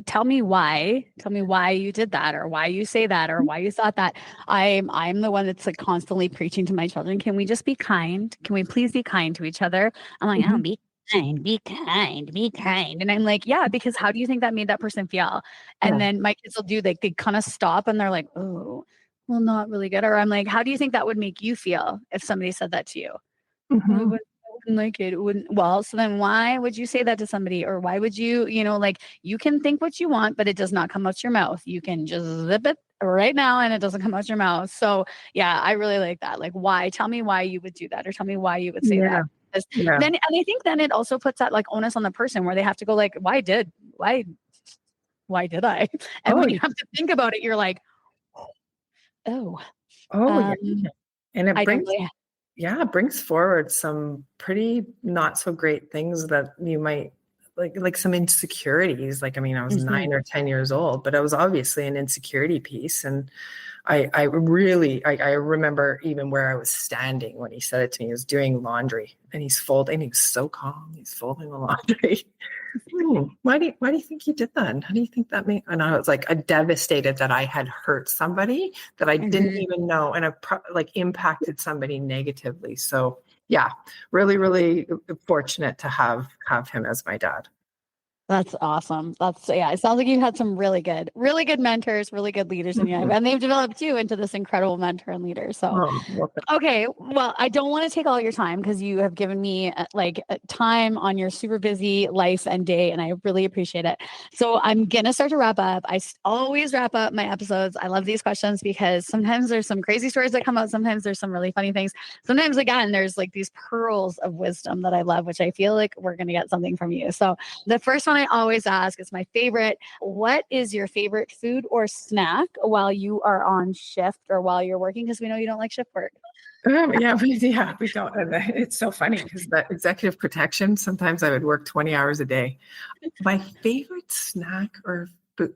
tell me why you did that, or why you say that, or why you thought that. I'm the one that's like constantly preaching to my children. Can we just be kind? Can we please be kind to each other? I'm like, oh, be kind. And I'm like, yeah, because how do you think that made that person feel? And then my kids will do, like, they kind of stop and they're like, oh, well, not really good. Or I'm like, how do you think that would make you feel if somebody said that to you? Mm-hmm. Like it wouldn't. Well, so then why would you say that to somebody? Or why would you, like you can think what you want, but it does not come out your mouth. You can just zip it right now and it doesn't come out your mouth. So yeah, I really like that. Like why? Tell me why you would do that or tell me why you would say Yeah. that. 'Cause Yeah. then, and I think then it also puts that like onus on the person where they have to go like, why did I? And Oh, when yeah. you have to think about it, you're like, oh, Oh, yeah. um, And it I don't brings, really. yeah, it brings forward some pretty not so great things that you might like some insecurities. Like, I mean, I was Mhm. 9 or 10 years old, but it was obviously an insecurity piece. And I really, I remember even where I was standing when he said it to me. He was doing laundry and he's folding. He was so calm. He's folding the laundry. Why do you think you did that? And how do you think that made? And I was like, devastated that I had hurt somebody that I didn't Mhm. even know, and I like impacted somebody negatively. So yeah, really, really fortunate to have him as my dad. That's awesome. Yeah, it sounds like you had some really good mentors, really good leaders in your life, Mhm. and they've developed you into this incredible mentor and leader. So, Oh, well, okay, well, I don't want to take all your time because you have given me time on your super busy life and day, and I really appreciate it. So I'm gonna start to wrap up. Always wrap up my episodes. I love these questions because sometimes there's some crazy stories that come out. Sometimes there's some really funny things. Sometimes again, there's like these pearls of wisdom that I love, which I feel like we're gonna get something from you. So the first one I always ask is my favorite. What is your favorite food or snack while you are on shift or while you're working? Because we know you don't like shift work. yeah, we don't. And it's so funny because the executive protection, sometimes I would work 20 hours a day. My favorite snack or food,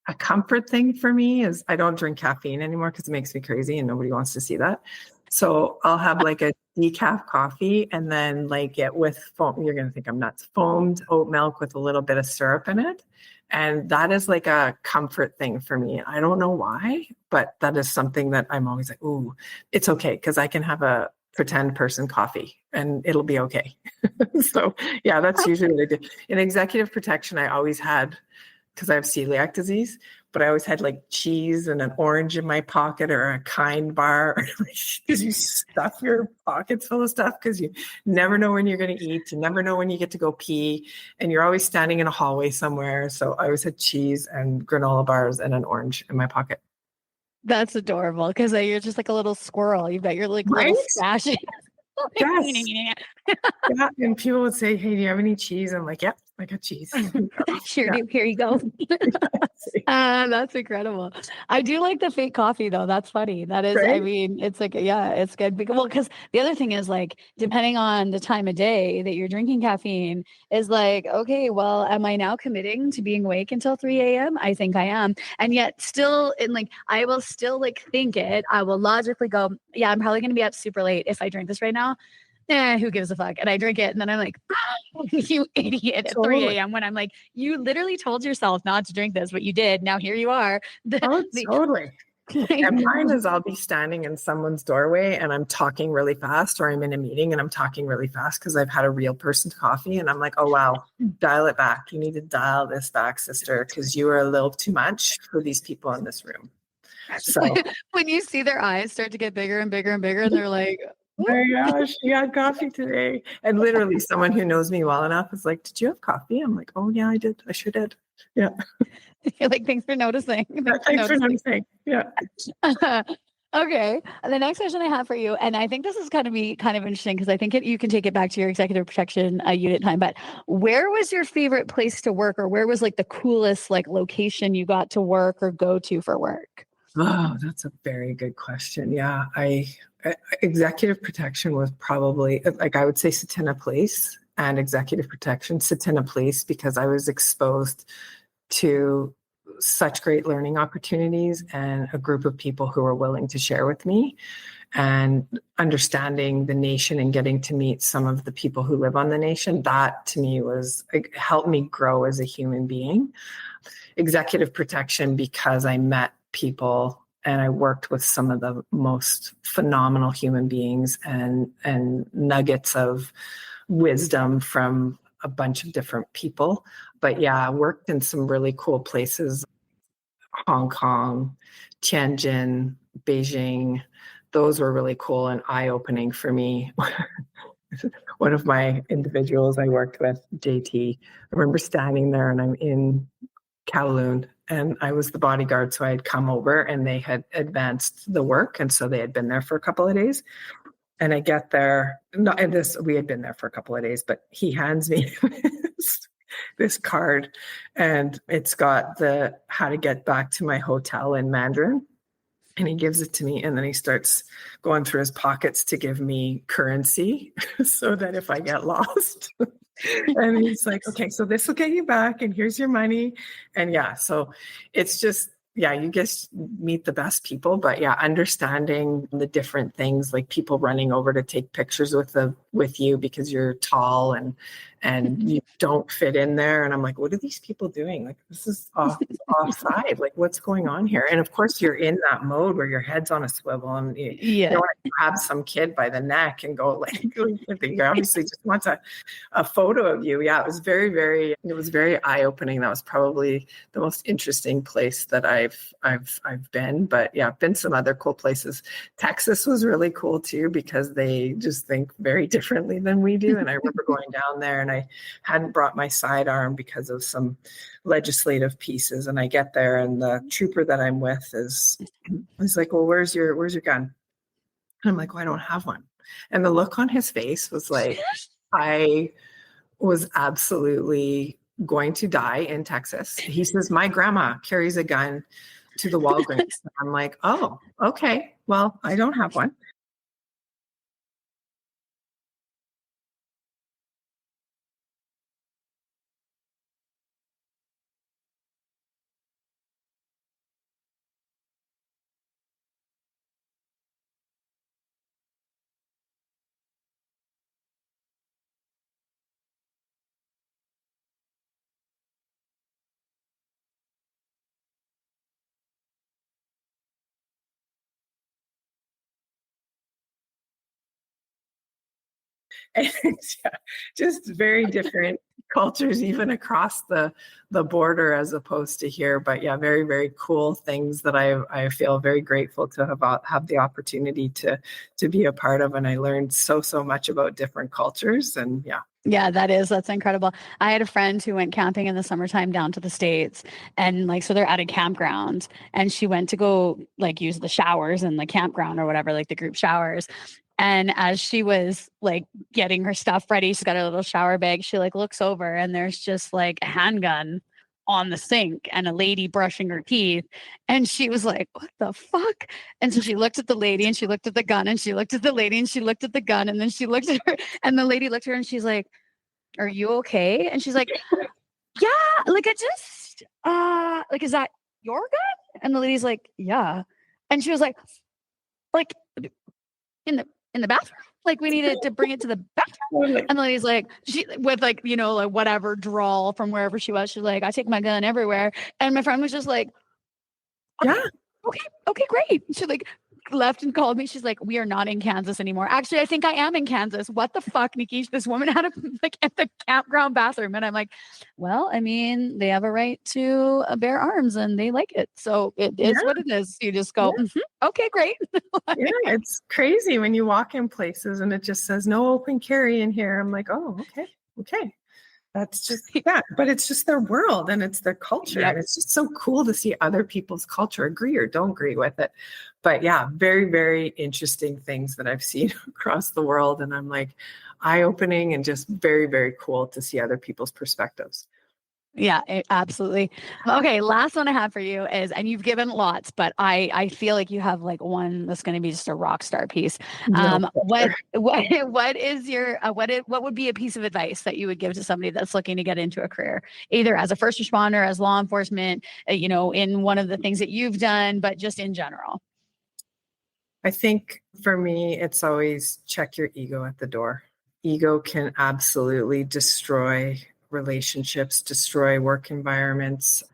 a comfort thing for me is I don't drink caffeine anymore because it makes me crazy and nobody wants to see that. So I'll have like a decaf coffee and then like it with foam. You're going to think I'm nuts. Foamed oat milk with a little bit of syrup in it. And that is like a comfort thing for me. I don't know why, but that is something that I'm always like, ooh, it's okay because I can have a pretend person coffee and it'll be okay. So yeah, that's usually what I do. In executive protection, I always had, because I have celiac disease, but I always had like cheese and an orange in my pocket or a Kind bar because you stuff your pockets full of stuff because you never know when you're going to eat. You never know when you get to go pee and you're always standing in a hallway somewhere. So I always had cheese and granola bars and an orange in my pocket. That's adorable because you're just like a little squirrel. You've got your like little Right? stash. Yes. Yeah. And people would say, hey, do you have any cheese? I'm like, yep, I got cheese. Sure Yeah. do. Here you go. That's incredible. I do like the fake coffee though. That's funny. That is, I Right? mean, it's like, yeah, it's good. Because the other thing is like, depending on the time of day that you're drinking caffeine is like, okay, well, am I now committing to being awake until 3 a.m.? I think I am. And yet still in like, I will still like think it. I will logically go, yeah, I'm probably going to be up super late if I drink this right now. Who gives a fuck? And I drink it. And then I'm like, you idiot at 3 Totally. a.m. when I'm like, you literally told yourself not to drink this, but you did. Now here you are. Oh, totally. Like, And mine is I'll be standing in someone's doorway and I'm talking really fast, or I'm in a meeting and I'm talking really fast because I've had a real person's coffee and I'm like, oh, wow, dial it back. You need to dial this back, sister, because you are a little too much for these people in this room. So, when you see their eyes start to get bigger and bigger and bigger, and they're like, oh my gosh, she had coffee today. And literally someone who knows me well enough is like, did you have coffee? I'm like, oh yeah, I did. I sure did. Yeah. you're like, thanks for noticing. Thanks for noticing. Yeah. Okay. The next question I have for you, and I think this is going to be kind of interesting because I think you can take it back to your executive protection unit time. But where was your favorite place to work, or where was like the coolest like location you got to work or go to for work? Oh, that's a very good question. Yeah, executive protection was probably like I would say Tsuut'ina Place and executive protection, Tsuut'ina Place, because I was exposed to such great learning opportunities and a group of people who were willing to share with me, and understanding the nation and getting to meet some of the people who live on the nation. That to me was helped me grow as a human being. Executive protection because I met people and I worked with some of the most phenomenal human beings and nuggets of wisdom from a bunch of different people. But yeah, I worked in some really cool places, Hong Kong, Tianjin, Beijing. Those were really cool and eye-opening for me. one of my individuals I worked with, JT. I remember standing there and I'm in Kowloon and I was the bodyguard. So I had come over and they had advanced the work. And so they had been there for a couple of days. And I get there, we had been there for a couple of days, but he hands me this card and it's got the how to get back to my hotel in Mandarin. And he gives it to me and then he starts going through his pockets to give me currency so that if I get lost. And he's like, okay, so this will get you back and here's your money. And yeah, so it's just, yeah, you just meet the best people, but yeah, understanding the different things, like people running over to take pictures with you because you're tall and you don't fit in there. And I'm like, what are these people doing? Like, this is offside. Like, what's going on here? And of course, you're in that mode where your head's on a swivel and you don't want to grab some kid by the neck and go like, he obviously just wants a photo of you. Yeah, it was very eye-opening. That was probably the most interesting place that I've been. But yeah, I've been some other cool places. Texas was really cool too, because they just think very differently than we do. And I remember going down there and I hadn't brought my sidearm because of some legislative pieces. And I get there and the trooper that I'm with is like, well, where's your gun? And I'm like, well, I don't have one. And the look on his face was like, I was absolutely going to die in Texas. He says, my grandma carries a gun to the Walgreens. I'm like, oh, okay. Well, I don't have one. And yeah, just very different cultures, even across the border as opposed to here. But yeah, very, very cool things that I feel very grateful to have the opportunity to be a part of. And I learned so much about different cultures. And yeah. Yeah, that's incredible. I had a friend who went camping in the summertime down to the States, and like, so they're at a campground and she went to go like use the showers in the campground or whatever, like the group showers. And as she was like getting her stuff ready, she's got a little shower bag. She like looks over and there's just like a handgun on the sink and a lady brushing her teeth. And she was like, what the fuck? And so she looked at the lady and she looked at the gun and she looked at the lady and she looked at the gun. And then she looked at her and the lady looked at her and she's like, are you okay? And she's like, yeah, like I just, like, is that your gun? And the lady's like, yeah. And she was like in the bathroom? Like we needed to bring it to the bathroom. And the lady's like, she with like, you know, like whatever drawl from wherever she was. She's like, I take my gun everywhere. And my friend was just like, okay, yeah, okay, great. She like left and called me. She's like, we are not in Kansas anymore. Actually, I think I am in Kansas. What the fuck, Nikki? This woman had a like at the campground bathroom. And I'm like, well, I mean, they have a right to bear arms and they like it. So it is what it is. You just go, okay, great. Yeah, it's crazy when you walk in places and it just says no open carry in here. I'm like, oh, okay. That's just, but it's just their world and it's their culture. Yep. And it's just so cool to see other people's culture, agree or don't agree with it. But yeah, very, very interesting things that I've seen across the world. And I'm like, eye-opening and just very, very cool to see other people's perspectives. Yeah, absolutely. Okay, last one I have for you is, and you've given lots, but I feel like you have like one that's going to be just a rock star piece. What is your what would be a piece of advice that you would give to somebody that's looking to get into a career, either as a first responder, as law enforcement, you know, in one of the things that you've done, but just in general? I think for me, it's always check your ego at the door. Ego can absolutely destroy relationships, destroy work environments.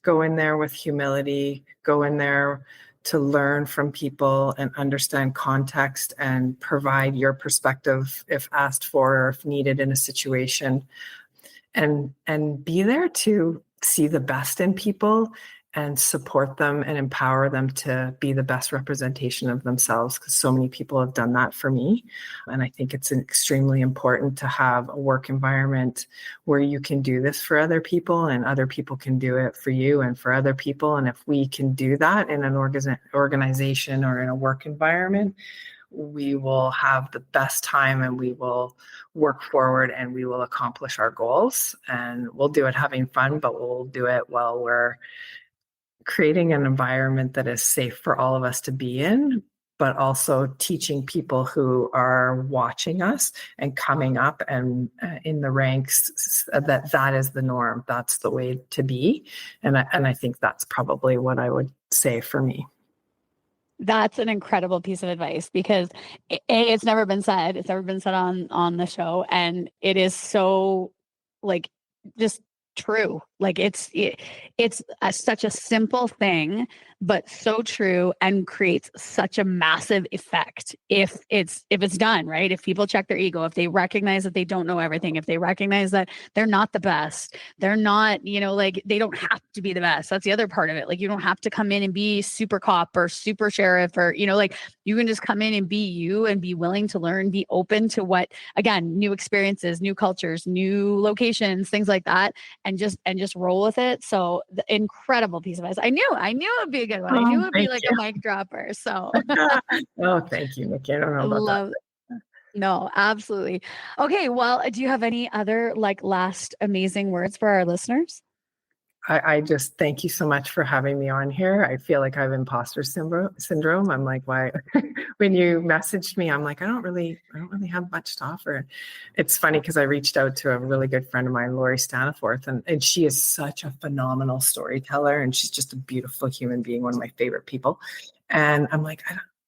Go in there with humility, go in there to learn from people and understand context and provide your perspective if asked for or if needed in a situation. And be there to see the best in people support them and empower them to be the best representation of themselves, because so many people have done that for me. And I think it's extremely important to have a work environment where you can do this for other people and other people can do it for you and for other people. And if we can do that in an organization or in a work environment, we will have the best time and we will work forward and we will accomplish our goals. And we'll do it having fun, but we'll do it while we're creating an environment that is safe for all of us to be in, but also teaching people who are watching us and coming up and in the ranks that is the norm. That's the way to be. And I think that's probably what I would say for me. That's an incredible piece of advice, because it's never been said. It's never been said on the show. And it is so like just true. Like it's such a simple thing, but so true, and creates such a massive effect if it's done right. If people check their ego, if they recognize that they don't know everything, if they recognize that they're not the best, they're not, like they don't have to be the best. That's the other part of it. Like you don't have to come in and be super cop or super sheriff or, like you can just come in and be you and be willing to learn, be open to what, again, new experiences, new cultures, new locations, things like that. And just roll with it. So the incredible piece of advice. I knew it'd be a good one. I knew it'd be like a mic dropper. So oh, thank you, Nikki. I don't know about that. No, absolutely. Okay. Well, do you have any other last amazing words for our listeners? I just thank you so much for having me on here. I feel like I have imposter syndrome. I'm like, why? When you messaged me, I'm like, I don't really have much to offer. It's funny because I reached out to a really good friend of mine, Lori Staniforth, and she is such a phenomenal storyteller, and she's just a beautiful human being, one of my favorite people. And I'm like,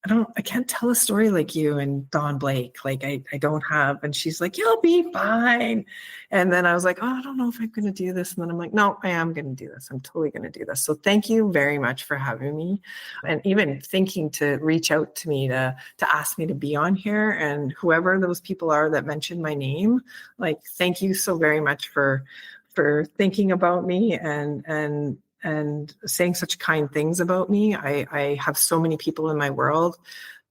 I can't tell a story like you and Don Blake. Like I don't have, and she's like, you'll be fine. And then I was like, oh, I don't know if I'm going to do this. And then I'm like, no, I am going to do this. I'm totally going to do this. So thank you very much for having me. And even thinking to reach out to me to ask me to be on here, and whoever those people are that mentioned my name, like, thank you so very much for thinking about me and saying such kind things about me. I have so many people in my world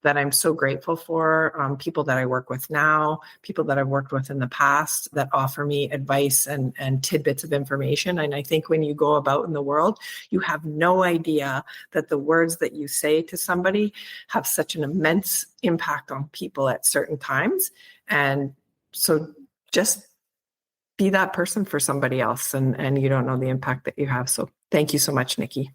that I'm so grateful for, people that I work with now, people that I've worked with in the past that offer me advice and tidbits of information. And I think when you go about in the world, you have no idea that the words that you say to somebody have such an immense impact on people at certain times. And so just be that person for somebody else, and you don't know the impact that you have. So thank you so much, Nikki.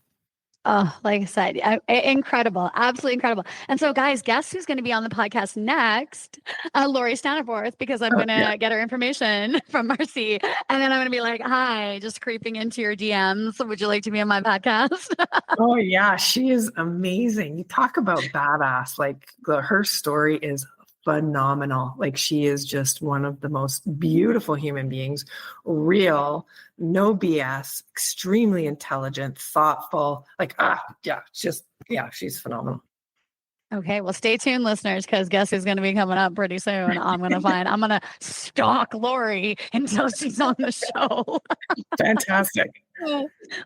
Oh, like I said, incredible, absolutely incredible. And so, guys, guess who's going to be on the podcast next? Lori Staniforth, because I'm going to get her information from Marci, and then I'm going to be like, "Hi, just creeping into your DMs. Would you like to be on my podcast?" Oh yeah, she is amazing. You talk about badass. Like her story is phenomenal. Like she is just one of the most beautiful human beings, real, no BS, extremely intelligent, thoughtful. Like, she's phenomenal. Okay, well, stay tuned, listeners, because guess who's going to be coming up pretty soon? I'm going to stalk Lori until she's on the show. Fantastic.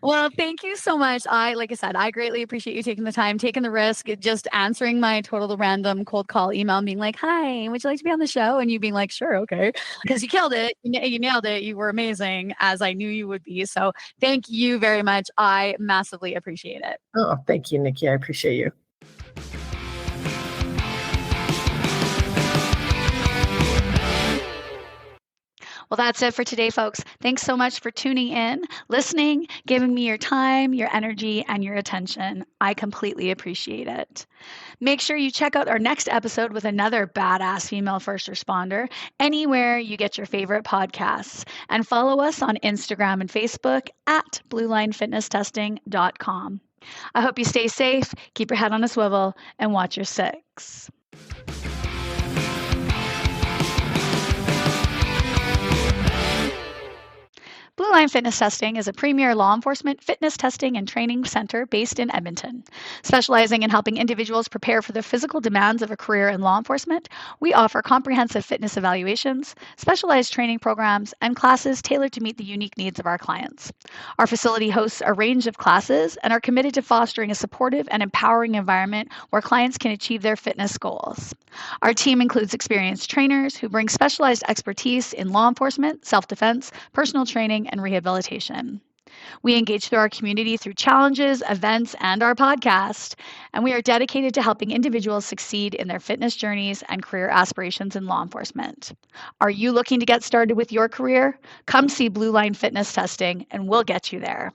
Well, thank you so much. Like I said, I greatly appreciate you taking the time, taking the risk, just answering my total random cold call email and being like, "Hi, would you like to be on the show?" And you being like, "Sure, okay," because you killed it. You nailed it. You were amazing, as I knew you would be. So thank you very much. I massively appreciate it. Oh, thank you, Nikki. I appreciate you. Well, that's it for today, folks. Thanks so much for tuning in, listening, giving me your time, your energy, and your attention. I completely appreciate it. Make sure you check out our next episode with another badass female first responder anywhere you get your favorite podcasts. And follow us on Instagram and Facebook at bluelinefitnesstesting.com. I hope you stay safe, keep your head on a swivel, and watch your six. Blue Line Fitness Testing is a premier law enforcement fitness testing and training center based in Edmonton. Specializing in helping individuals prepare for the physical demands of a career in law enforcement, we offer comprehensive fitness evaluations, specialized training programs, and classes tailored to meet the unique needs of our clients. Our facility hosts a range of classes and are committed to fostering a supportive and empowering environment where clients can achieve their fitness goals. Our team includes experienced trainers who bring specialized expertise in law enforcement, self-defense, personal training, and rehabilitation. We engage through our community through challenges, events, and our podcast, and we are dedicated to helping individuals succeed in their fitness journeys and career aspirations in law enforcement. Are you looking to get started with your career? Come see Blue Line Fitness Testing, and we'll get you there.